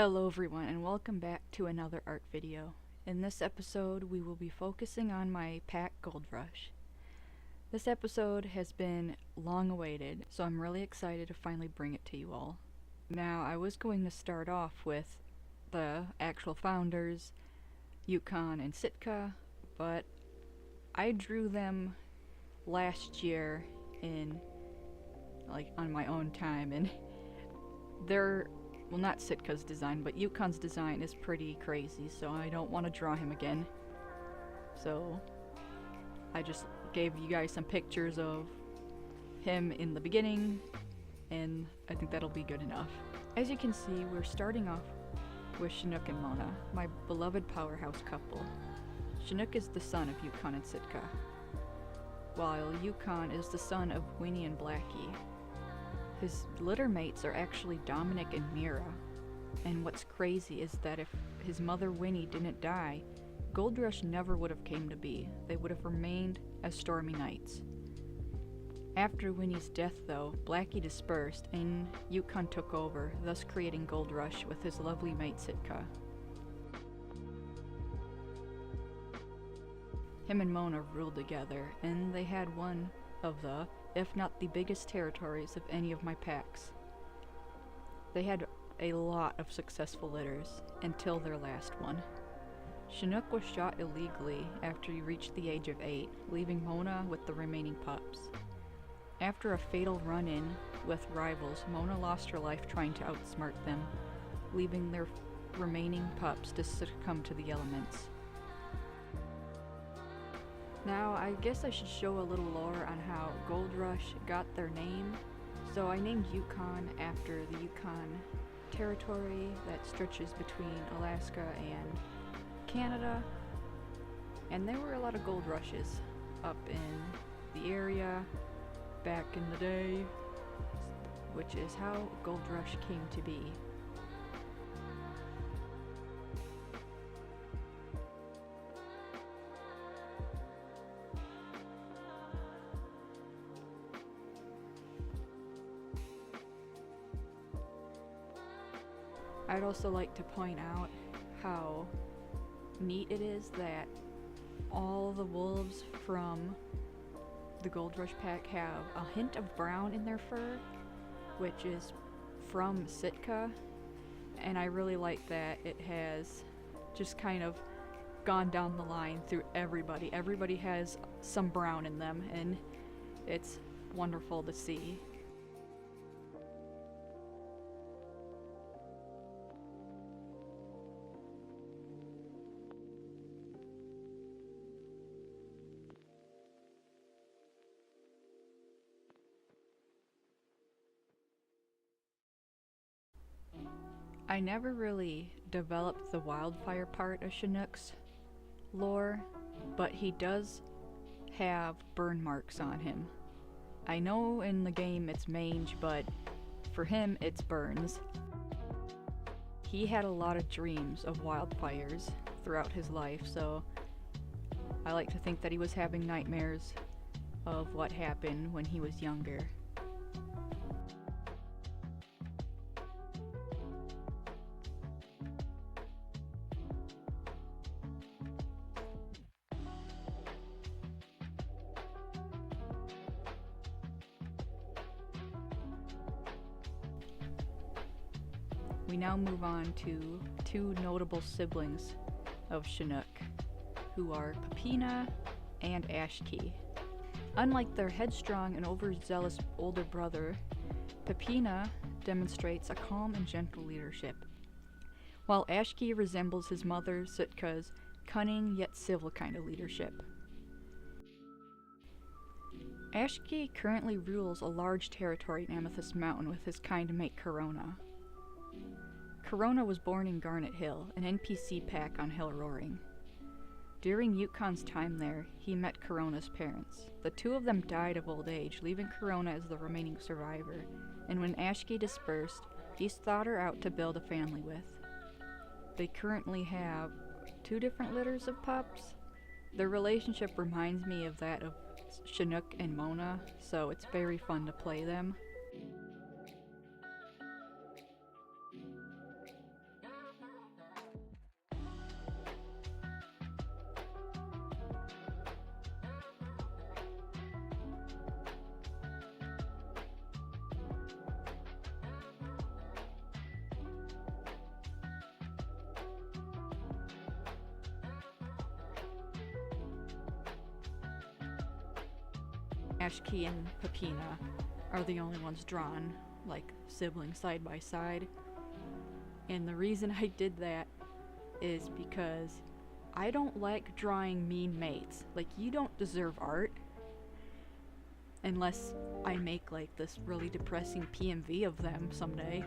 Hello everyone and welcome back to another art video. In this episode we will be focusing on my pack Gold Rush. This episode has been long awaited, so I'm really excited to finally bring it to you all. Now I was going to start off with the actual founders, Yukon and Sitka, but I drew them last year on my own time, and well, not Sitka's design, but Yukon's design is pretty crazy, so I don't want to draw him again. So I just gave you guys some pictures of him in the beginning, and I think that'll be good enough. As you can see, we're starting off with Chinook and Mona, my beloved powerhouse couple. Chinook is the son of Yukon and Sitka, while Yukon is the son of Winnie and Blackie. His litter mates are actually Dominic and Mira, and what's crazy is that if his mother Winnie didn't die, Gold Rush never would have came to be. They would have remained as Stormy Knights. After Winnie's death though, Blackie dispersed and Yukon took over, thus creating Gold Rush with his lovely mate Sitka. Him and Mona ruled together, and they had one of the, if not the biggest territories of any of my packs. They had a lot of successful litters, until their last one. Chinook was shot illegally after he reached the age of 8, leaving Mona with the remaining pups. After a fatal run-in with rivals, Mona lost her life trying to outsmart them, leaving their remaining pups to succumb to the elements. Now, I guess I should show a little lore on how Gold Rush got their name. So I named Yukon after the Yukon territory that stretches between Alaska and Canada. And there were a lot of gold rushes up in the area back in the day, which is how Gold Rush came to be. I'd also like to point out how neat it is that all the wolves from the Gold Rush pack have a hint of brown in their fur, which is from Sitka, and I really like that it has just kind of gone down the line through everybody. Everybody has some brown in them, and it's wonderful to see. I never really developed the wildfire part of Chinook's lore, but he does have burn marks on him. I know in the game it's mange, but for him it's burns. He had a lot of dreams of wildfires throughout his life, so I like to think that he was having nightmares of what happened when he was younger. We now move on to two notable siblings of Chinook, who are Papina and Ashki. Unlike their headstrong and overzealous older brother, Papina demonstrates a calm and gentle leadership, while Ashki resembles his mother Sitka's cunning yet civil kind of leadership. Ashki currently rules a large territory in Amethyst Mountain with his kind mate Corona. Corona was born in Garnet Hill, an NPC pack on Hill Roaring. During Yukon's time there, he met Corona's parents. The two of them died of old age, leaving Corona as the remaining survivor, and when Ashki dispersed, he sought her out to build a family with. They currently have 2 different litters of pups. Their relationship reminds me of that of Chinook and Mona, so it's very fun to play them. Ashki and Papina are the only ones drawn, like siblings side by side. And the reason I did that is because I don't like drawing mean mates. Like, you don't deserve art unless I make like this really depressing PMV of them someday.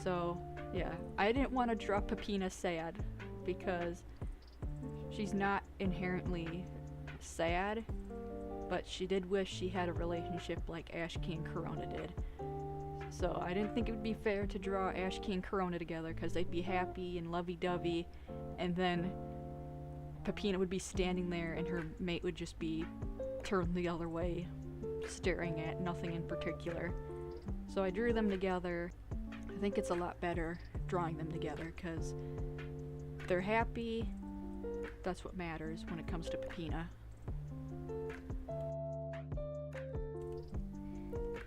So yeah, I didn't want to draw Papina sad because she's not inherently sad, but she did wish she had a relationship like Ashki and Corona did. So I didn't think it would be fair to draw Ashki and Corona together because they'd be happy and lovey-dovey, and then Papina would be standing there and her mate would just be turned the other way, staring at nothing in particular. So I drew them together. I think it's a lot better drawing them together because they're happy. That's what matters when it comes to Papina.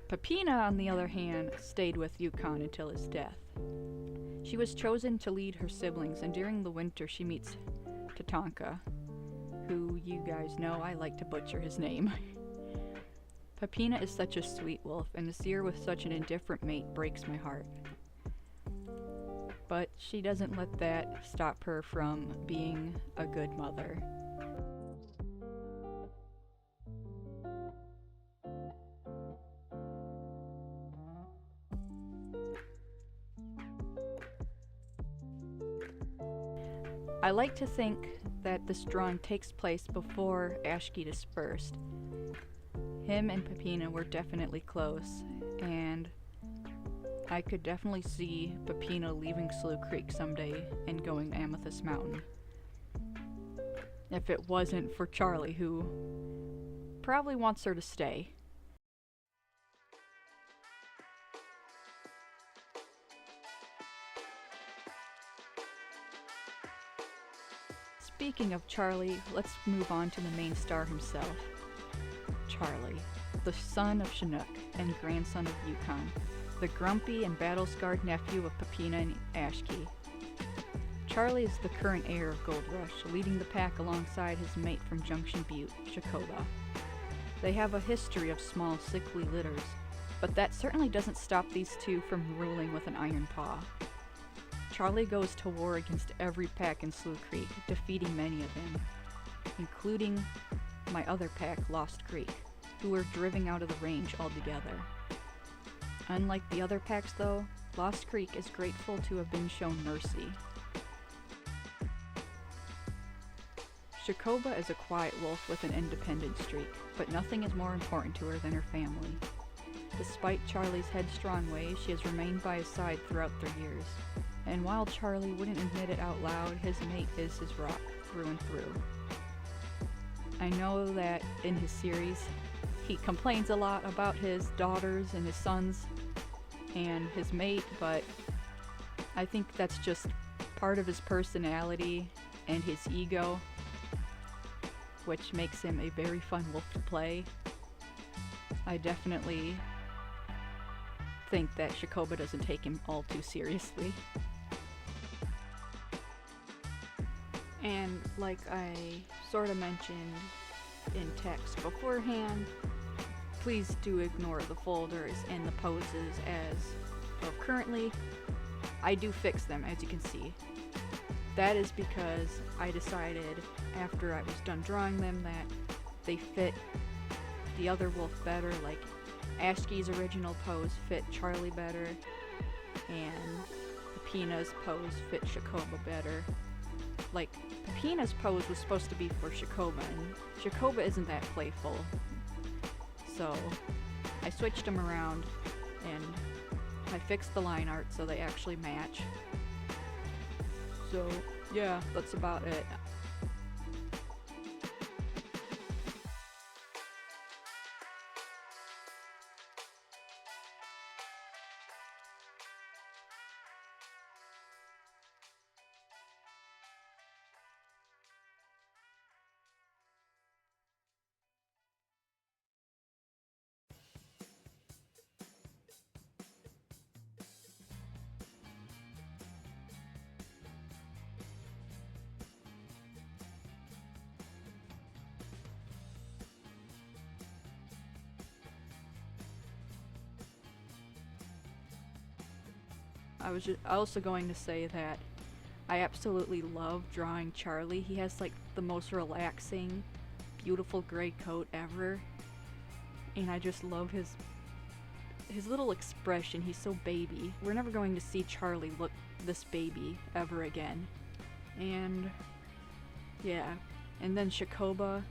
Papina, on the other hand, stayed with Yukon until his death. She was chosen to lead her siblings, and during the winter she meets Tatanka, who you guys know I like to butcher his name. Papina is such a sweet wolf, and to see her with such an indifferent mate breaks my heart. But she doesn't let that stop her from being a good mother. I like to think that this drawing takes place before Ashki dispersed. Him and Papina were definitely close, and I could definitely see Papina leaving Slough Creek someday and going to Amethyst Mountain. If it wasn't for Charlie, who probably wants her to stay. Speaking of Charlie, let's move on to the main star himself. Charlie, the son of Chinook and grandson of Yukon, the grumpy and battle-scarred nephew of Papina and Ashki. Charlie is the current heir of Gold Rush, leading the pack alongside his mate from Junction Butte, Shakoba. They have a history of small, sickly litters, but that certainly doesn't stop these two from ruling with an iron paw. Charlie goes to war against every pack in Slough Creek, defeating many of them, including my other pack, Lost Creek, who were driven out of the range altogether. Unlike the other packs though, Lost Creek is grateful to have been shown mercy. Shakoba is a quiet wolf with an independent streak, but nothing is more important to her than her family. Despite Charlie's headstrong ways, she has remained by his side throughout their years. And while Charlie wouldn't admit it out loud, his mate is his rock, through and through. I know that in his series, he complains a lot about his daughters and his sons and his mate, but I think that's just part of his personality and his ego, which makes him a very fun wolf to play. I definitely think that Shakoba doesn't take him all too seriously. And like I sort of mentioned in text beforehand, please do ignore the folders and the poses as of currently. I do fix them, as you can see. That is because I decided after I was done drawing them that they fit the other wolf better, like Ashki's original pose fit Charlie better, and Papina's pose fit Shakoba better. Like, Papina's pose was supposed to be for Shakoba, and Shakoba isn't that playful. So, I switched them around, and I fixed the line art so they actually match. So, yeah, that's about it. I was just also going to say that I absolutely love drawing Charlie. He has like the most relaxing, beautiful gray coat ever. And I just love his little expression. He's so baby. We're never going to see Charlie look this baby ever again. And yeah. And then Shakoba.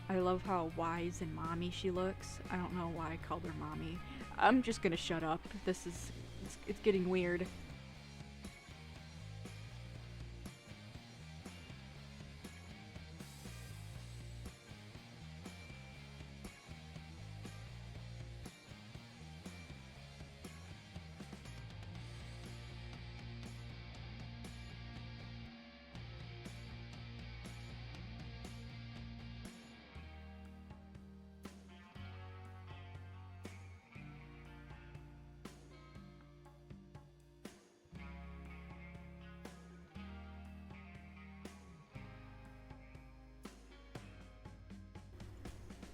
I love how wise and mommy she looks. I don't know why I called her mommy. I'm just gonna shut up. It's getting weird.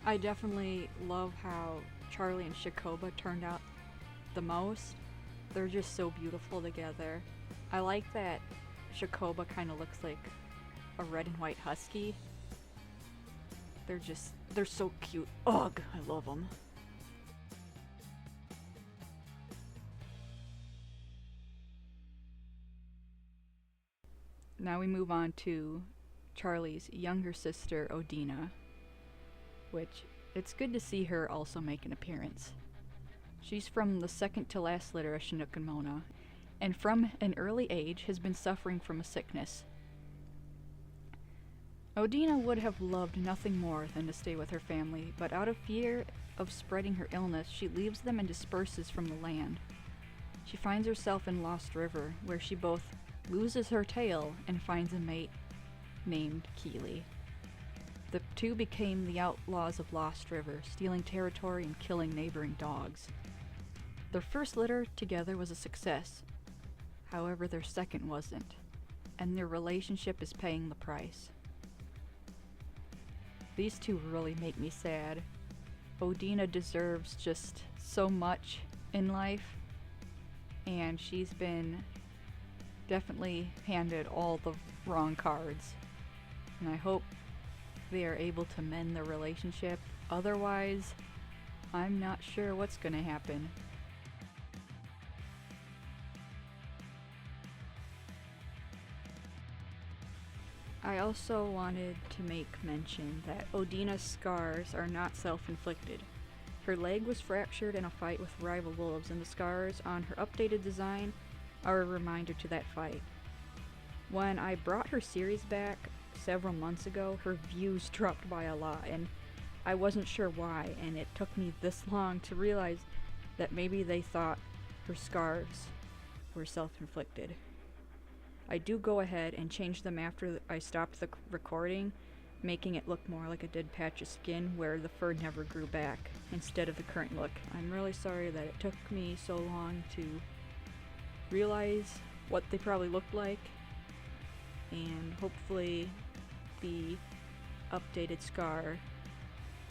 I definitely love how Charlie and Shakoba turned out the most. They're just so beautiful together. I like that Shakoba kind of looks like a red and white husky. They're so cute. Ugh, I love them. Now we move on to Charlie's younger sister, Odina, which it's good to see her also make an appearance. She's from the second to last litter of Chinook and Mona, and from an early age has been suffering from a sickness. Odina would have loved nothing more than to stay with her family, but out of fear of spreading her illness, she leaves them and disperses from the land. She finds herself in Lost River, where she both loses her tail and finds a mate named Keeley. The two became the outlaws of Lost River, stealing territory and killing neighboring dogs. Their first litter together was a success. However, their second wasn't, and their relationship is paying the price. These two really make me sad. Odina deserves just so much in life, and she's been definitely handed all the wrong cards. And I hope they are able to mend their relationship. Otherwise, I'm not sure what's gonna happen. I also wanted to make mention that Odina's scars are not self-inflicted. Her leg was fractured in a fight with rival wolves, and the scars on her updated design are a reminder to that fight. When I brought her series back several months ago, her views dropped by a lot, and I wasn't sure why, and it took me this long to realize that maybe they thought her scars were self-inflicted. I do go ahead and change them after I stopped the recording, making it look more like a dead patch of skin where the fur never grew back, instead of the current look. I'm really sorry that it took me so long to realize what they probably looked like, and hopefully the updated scar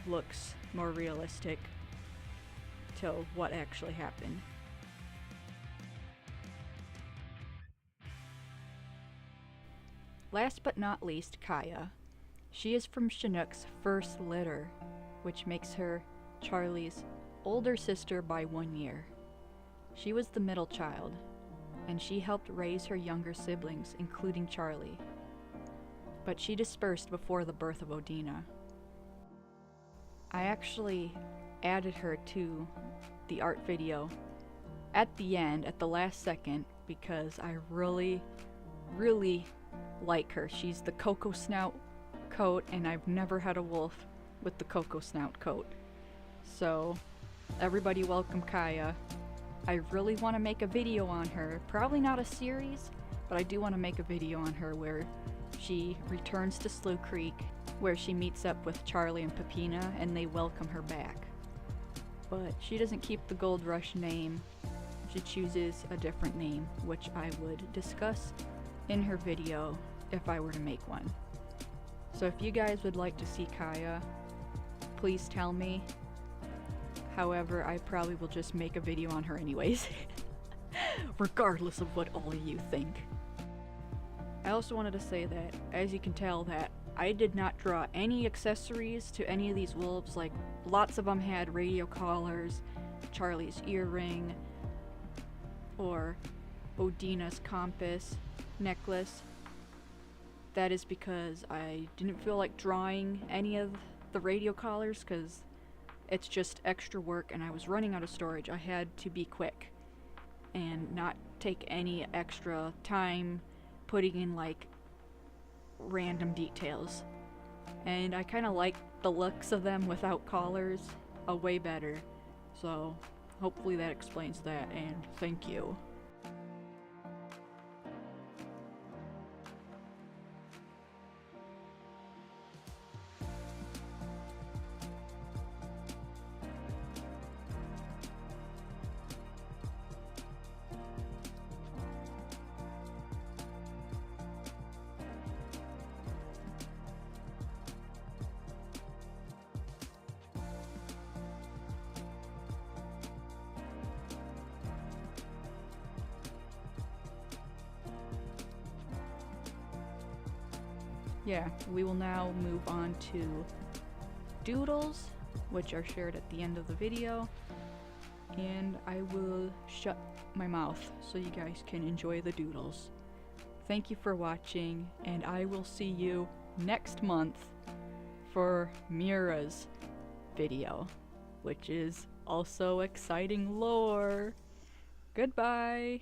looks more realistic to what actually happened. Last but not least, Kaya. She is from Chinook's first litter, which makes her Charlie's older sister by 1 year. She was the middle child, and she helped raise her younger siblings, including Charlie. But she dispersed before the birth of Odina. I actually added her to the art video at the end, at the last second, because I really like her. She's the Cocoa Snout coat, and I've never had a wolf with the Cocoa Snout coat. So, everybody welcome Kaya. I really want to make a video on her. Probably not a series, but I do want to make a video on her where she returns to Slough Creek, where she meets up with Charlie and Papina, and they welcome her back. But she doesn't keep the Gold Rush name. She chooses a different name, which I would discuss in her video if I were to make one. So if you guys would like to see Kaya, please tell me. However, I probably will just make a video on her anyways. regardless of what all of you think. I also wanted to say that, as you can tell, that I did not draw any accessories to any of these wolves. Like, lots of them had radio collars, Charlie's earring, or Odina's compass necklace. That is because I didn't feel like drawing any of the radio collars because it's just extra work and I was running out of storage. I had to be quick and not take any extra time putting in like random details. And I kind of like the looks of them without collars way better. So hopefully that explains that, and thank you. Yeah, we will now move on to doodles, which are shared at the end of the video, and I will shut my mouth so you guys can enjoy the doodles. Thank you for watching, and I will see you next month for Mira's video, which is also exciting lore. Goodbye!